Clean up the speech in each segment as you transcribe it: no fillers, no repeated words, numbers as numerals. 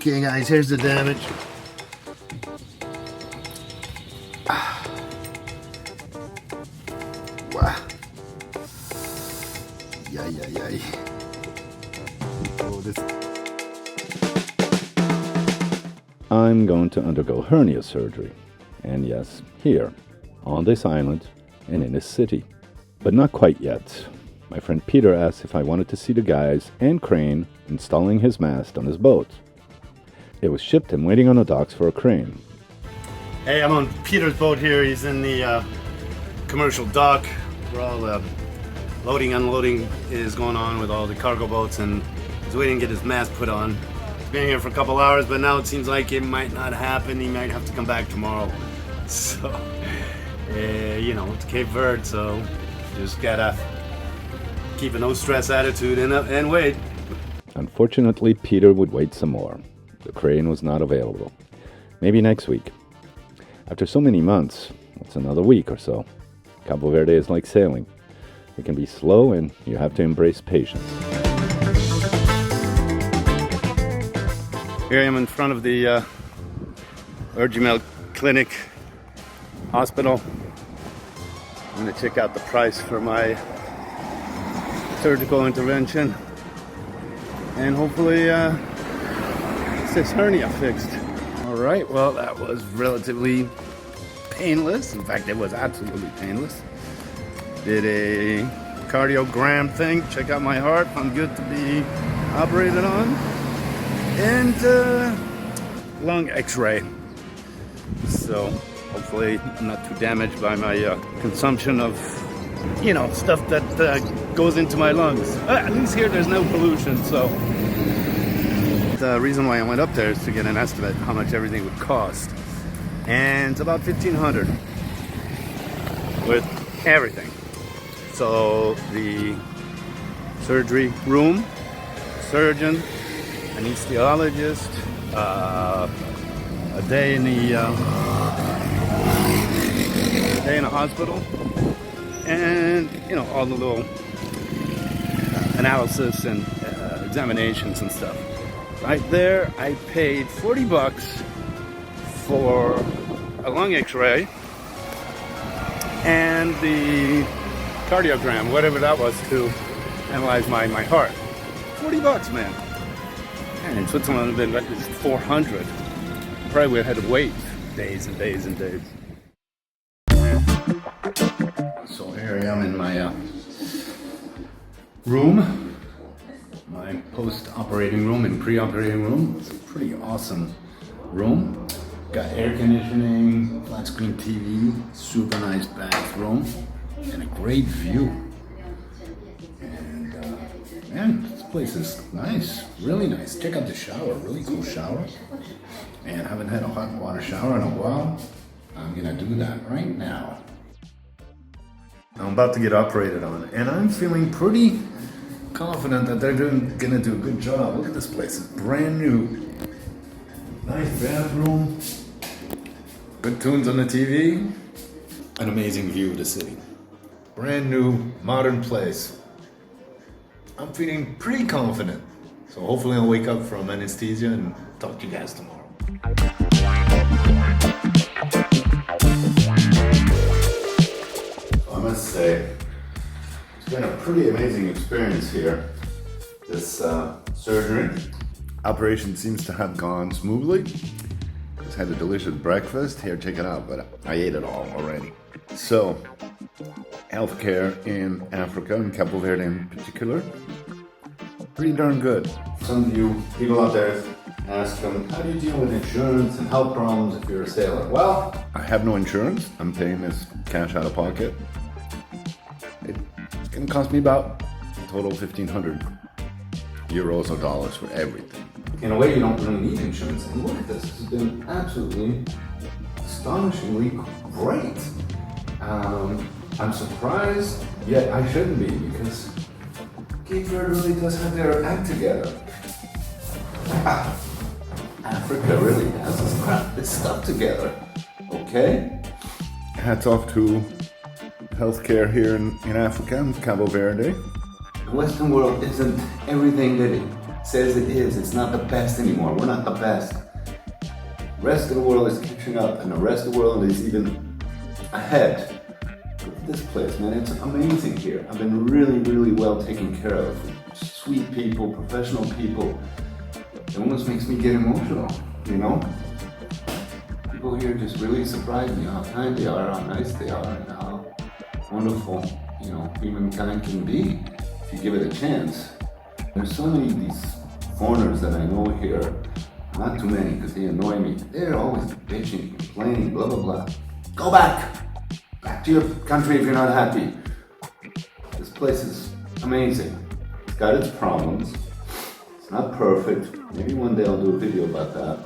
Okay guys, here's the damage. Wow. Yay. Oh, this. I'm going to undergo hernia surgery. And yes, here, on this island and in this city. But not quite yet. My friend Peter asked if I wanted to see the guys and crane installing his mast on his boat. It was shipped and waiting on the docks for a crane. Hey, I'm on Peter's boat here. He's in the commercial dock where all the loading, unloading is going on with all the cargo boats, and he's waiting to get his mast put on. He's been here for a couple hours, but now it seems like it might not happen. He might have to come back tomorrow. So, you know, it's Cape Verde, so just gotta keep a no stress attitude and wait. Unfortunately, Peter would wait some more. The crane was not available. Maybe next week. After so many months, it's another week or so. Cabo Verde is like sailing. It can be slow and you have to embrace patience. Here I am in front of the Urgimel Clinic Hospital. I'm going to check out the price for my surgical intervention and hopefully get this hernia fixed. Alright, well that was relatively painless. In fact, it was absolutely painless. Did a cardiogram thing, check out my heart, I'm good to be operated on. And lung x-ray. So hopefully I'm not too damaged by my consumption of, you know, stuff that goes into my lungs. At least here there's no pollution, so. The reason why I went up there is to get an estimate how much everything would cost. And it's about $1,500 with everything. So the surgery room, surgeon, anesthesiologist, a day in the hospital, and you know, all the little analysis and examinations and stuff. Right there, I paid $40 for a lung x-ray and the cardiogram, whatever that was, to analyze my heart. $40, man. And in Switzerland, it's been like this $400. Probably would have had to wait days and days and days. So here I am in my room, my post-operating room and pre-operating room. It's a pretty awesome room. Got air conditioning, flat screen TV, super nice bathroom, and a great view. And man, this place is nice, really nice. Check out the shower, really cool shower. And I haven't had a hot water shower in a while. I'm gonna do that right now. I'm about to get operated on, and I'm feeling pretty confident that they're gonna do a good job. Look at this place, it's brand new. Nice bathroom, good tunes on the TV, an amazing view of the city. Brand new, modern place. I'm feeling pretty confident. So hopefully I'll wake up from anesthesia and talk to you guys tomorrow. I must say, it's been a pretty amazing experience here. This surgery operation seems to have gone smoothly. Just had a delicious breakfast. Here, check it out, but I ate it all already. So, healthcare in Africa, in Cabo Verde in particular, pretty darn good. Some of you people out there ask them, how do you deal with insurance and health problems if you're a sailor? Well, I have no insurance. I'm paying this cash out of pocket. It's gonna cost me about a total of 1,500 euros or dollars for everything. In a way, you don't really need insurance. And look at this, it's been absolutely astonishingly great. I'm surprised, yet I shouldn't be, because Cape Verde really does have their act together. Africa really has its stuff together. Okay? Hats off to healthcare here in Africa, in Cabo Verde. The Western world isn't everything that it says it is. It's not the best anymore. We're not the best. The rest of the world is catching up, and the rest of the world is even ahead. Look at this place, man. It's amazing here. I've been really, really well taken care of. Sweet people, professional people. It almost makes me get emotional, you know? People here just really surprise me how kind they are, how nice they are, and how wonderful, you know, humankind can be if you give it a chance. There's so many of these foreigners that I know here, not too many because they annoy me. They're always bitching, complaining, blah, blah, blah. Go back! Back to your country if you're not happy. This place is amazing. It's got its problems. It's not perfect. Maybe one day I'll do a video about that.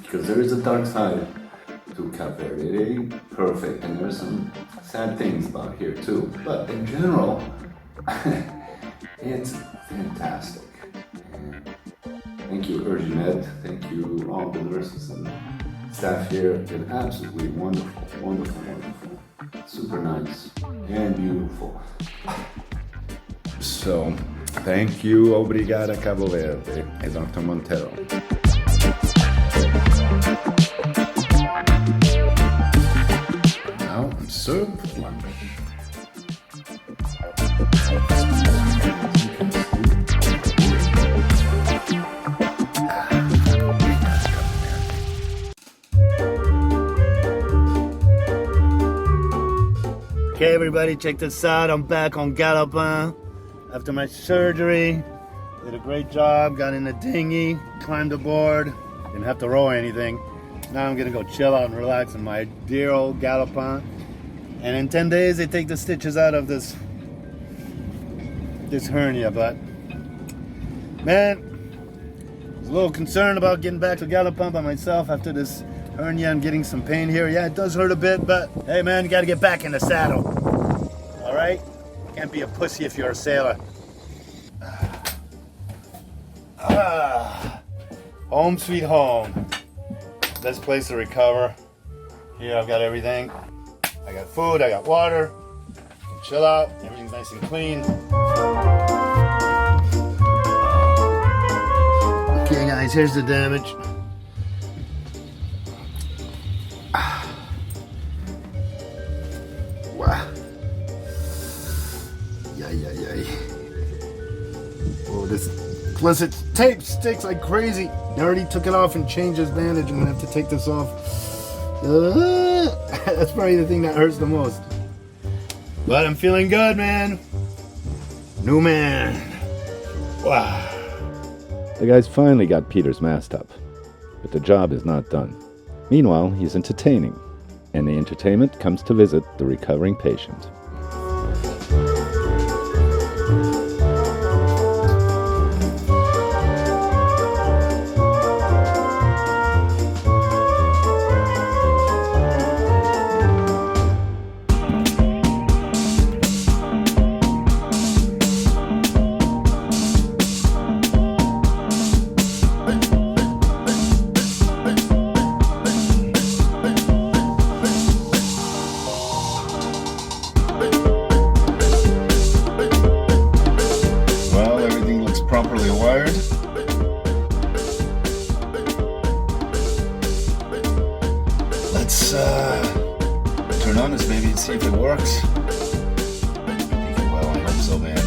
Because there is a dark side to Cabo Verde. It ain't perfect, and there's some sad things about here too. But in general, it's fantastic. And thank you, Urgent Med. Thank you, all the nurses and staff here. Been absolutely wonderful, wonderful, wonderful. Super nice and beautiful. So, thank you, obrigada, Cabo Verde, and Dr. Montero. Now I'm served lunch. Okay, everybody, check this out. I'm back on Galopin after my surgery. Did a great job, got in the dinghy, climbed aboard, didn't have to row or anything. Now I'm gonna go chill out and relax in my dear old Galopin. And in 10 days, they take the stitches out of this hernia, but man, I was a little concerned about getting back to Galopin by myself after this hernia and getting some pain here. Yeah, it does hurt a bit, but hey man, you gotta get back in the saddle. All right? Can't be a pussy if you're a sailor. Home sweet home. Best place to recover. Here I've got everything. I got food, I got water. Chill out, everything's nice and clean. Okay guys, here's the damage. Wow. Yay. Oh, this plus it tape sticks like crazy. They already took it off and changed this bandage. I'm gonna have to take this off. That's probably the thing that hurts the most. But I'm feeling good, man. New man. Wow. The guys finally got Peter's mast up, but the job is not done. Meanwhile, he's entertaining, and the entertainment comes to visit the recovering patient. Properly wired. Let's turn on this baby and see if it works. I think it will. I hope so, man.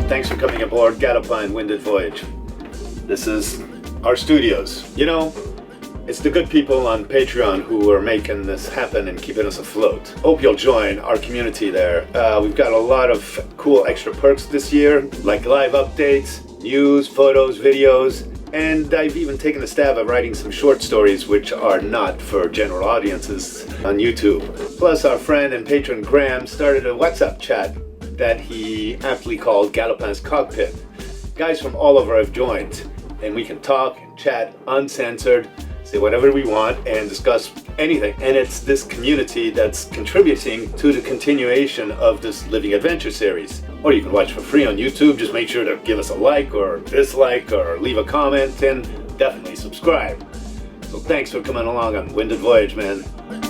Thanks for coming aboard Galopin Winded Voyage. This is our studios. You know, it's the good people on Patreon who are making this happen and keeping us afloat. Hope you'll join our community there. We've got a lot of cool extra perks this year, like live updates, news, photos, videos, and I've even taken a stab at writing some short stories which are not for general audiences on YouTube. Plus, our friend and patron Graham started a WhatsApp chat that he aptly called Galopin's Cockpit. Guys from all over have joined, and we can talk and chat uncensored, say whatever we want, and discuss anything. And it's this community that's contributing to the continuation of this Living Adventure series. Or you can watch for free on YouTube. Just make sure to give us a like or dislike or leave a comment, and definitely subscribe. So thanks for coming along on Winded Voyage, man.